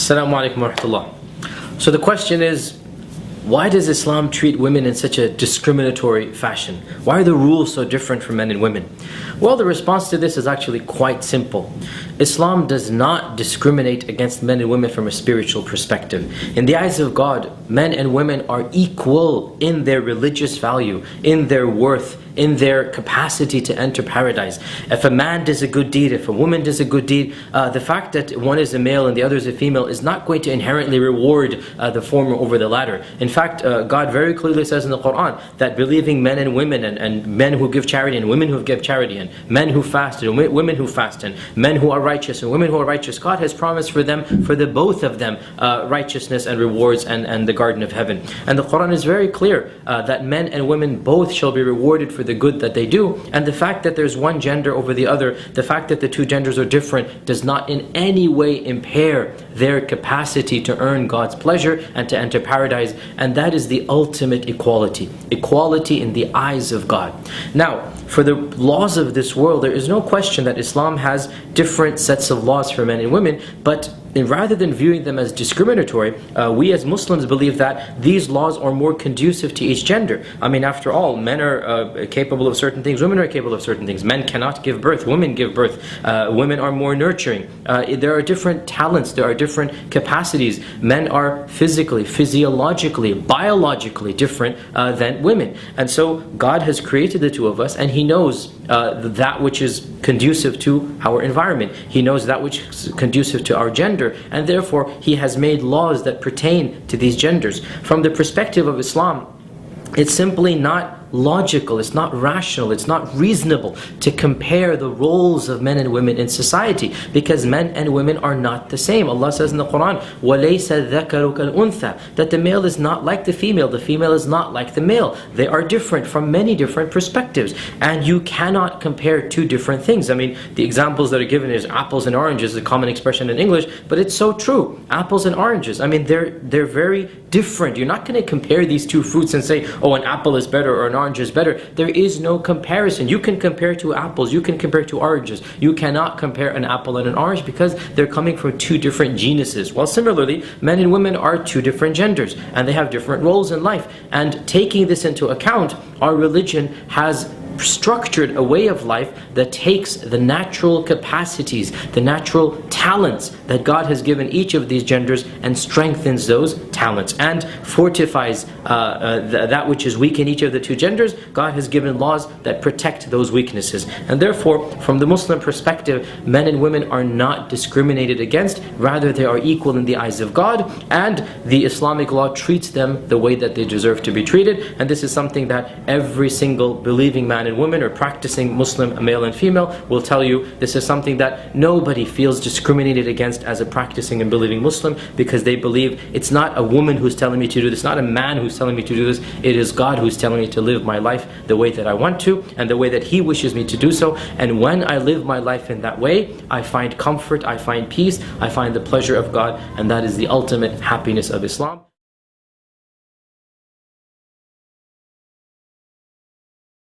Assalamu alaikum wa rahmatullah. So the question is, why does Islam treat women in such a discriminatory fashion? Why are the rules so different for men and women? Well, the response to this is actually quite simple. Islam does not discriminate against men and women from a spiritual perspective. In the eyes of God, men and women are equal in their religious value, in their worth, in their capacity to enter paradise. If a man does a good deed, if a woman does a good deed, the fact that one is a male and the other is a female is not going to inherently reward the former over the latter. In fact, God very clearly says in the Quran that believing men and women, and men who give charity and women who give charity, and men who fast and women who fast, and men who are righteous and women who are righteous, God has promised for them, for the both of them, righteousness and rewards and the garden of heaven. And the Quran is very clear that men and women both shall be rewarded for the good that they do. And the fact that there's one gender over the other, the fact that the two genders are different, does not in any way impair their capacity to earn God's pleasure and to enter paradise. And that is the ultimate equality. Equality in the eyes of God. Now, for the laws of this world, there is no question that Islam has different sets of laws for men and women, but rather than viewing them as discriminatory, we as Muslims believe that these laws are more conducive to each gender. I mean, after all, men are capable of certain things, women are capable of certain things. Men cannot give birth, women give birth. Women are more nurturing. There are different talents, there are different capacities. Men are physically, physiologically, biologically different than women. And so God has created the two of us, and He knows that which is conducive to our environment. He knows that which is conducive to our gender, and therefore He has made laws that pertain to these genders. From the perspective of Islam, it's simply not logical, it's not rational, it's not reasonable to compare the roles of men and women in society, because men and women are not the same. Allah says in the Quran, وَلَيْسَ الذَّكَرُ كَالْأُنثَى, that the male is not like the female is not like the male. They are different from many different perspectives, and you cannot compare two different things. I mean, the examples that are given is apples and oranges, a common expression in English, but it's so true. Apples and oranges, I mean, they're very different. You're not going to compare these two fruits and say, oh, an apple is better or an orange is better. There is no comparison. You can compare two apples, you can compare two oranges. You cannot compare an apple and an orange because they're coming from two different genuses. Well, similarly, men and women are two different genders, and they have different roles in life. And taking this into account, our religion has structured a way of life that takes the natural capacities, the natural talents that God has given each of these genders and strengthens those talents and fortifies that which is weak in each of the two genders. God has given laws that protect those weaknesses, and therefore from the Muslim perspective, men and women are not discriminated against, rather they are equal in the eyes of God, and the Islamic law treats them the way that they deserve to be treated. And this is something that every single believing man and women, or practicing Muslim male and female, will tell you. This is something that nobody feels discriminated against as a practicing and believing Muslim, because they believe it's not a woman who's telling me to do this, not a man who's telling me to do this, it is God who's telling me to live my life the way that I want to and the way that He wishes me to do so. And when I live my life in that way, I find comfort, I find peace, I find the pleasure of God, and that is the ultimate happiness of Islam.